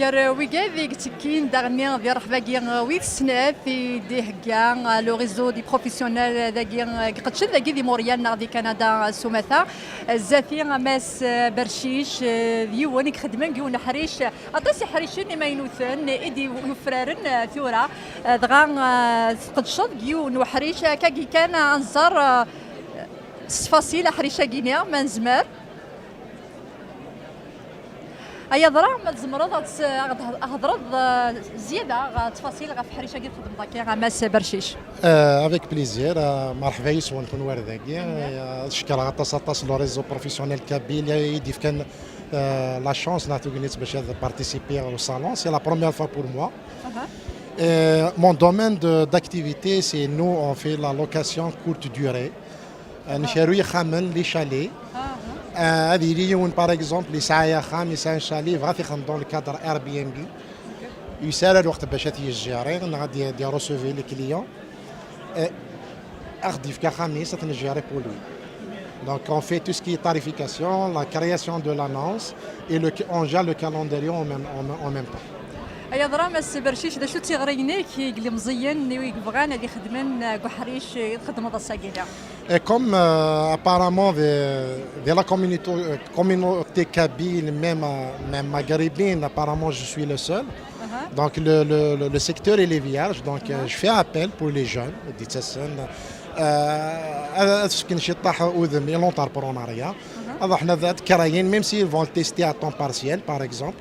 كار ويكا تكين داغني ديال رحباكي ويك سناف في دي هكا لو ريزو دي بروفيسيونيل داكي قدش داكي دي موريال نا دي كندا سوماثا زافي ماس برشيش ديوانك خدمان كيون حريش اطاسي حريشين ما ينوثن ايدي وفرارن ثورا دغا قدشط كيون وحريش كاكي كان انظر فاصيل حريشه كينيا ما نزمر ايا ضرا ما تزمرض هضرض زياده تفاصيل غا في حريشه كي تخدم داكي ماس برشيش افيك بليزير مرحبا يسون نكون وارداكي شكرا غطاس لو ريزو بروفيسيونيل كابيل يدي كان لا شانس نعطيو نيت باش بارتيسيبي au salon c'est la première fois pour moi. Mon domaine d'activité c'est nous on fait la location courte durée نشري خامن لي شالي هذه اللي يون باغ اكزومبل يسعى خامس ان شالي بغا يخدم دون الكادر اير بي ام بي يسال الوقت باش تيجيري غادي دي روسوفي لي كليون اخدي في خامس تنجيري بور لوي. Donc on fait tout ce qui est tarification, la création de l'annonce et on gère le calendrier en même temps. ايا درا ماس برشيش دا شو تيغرينيك يقلي مزيان ويبغان هادي خدمان كحريش يخدم هذا الساكينه. Et comme apparemment de la communauté kabyle, même maghrébine, apparemment je suis le seul. Donc le secteur il est vierge, donc je fais appel pour les jeunes, سكن شي طاح اذن لونتربرونيا هذا حنا ذات كرايين ميم سي فون تيستي ا طون بارسيال باغ اكزومبل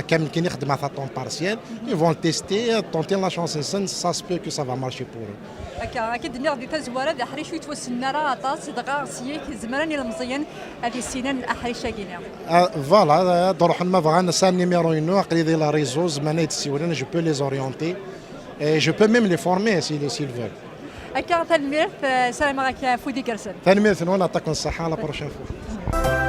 كامل كي نخدم على طون بارسيال يفون تيستي طونتي لا شونس سن سا سبو كو سا فا مارشي بور هكا اكيد ني غادي تزوار هذا حريش يتوسلنا راه طاس دغا سيك زمراني المزيان هذه السنان احريشه كينا فوالا دروح ما بغا نسال نيميرو ينو قري دي لا ريزو زمانه يتسولنا جو بو لي زوريونتي اي جو بو ميم لي فورمي سي فول هكا تنمير سلام عليك فودي كرسن تنمير نعطيكم الصحه لا بروشين فوا.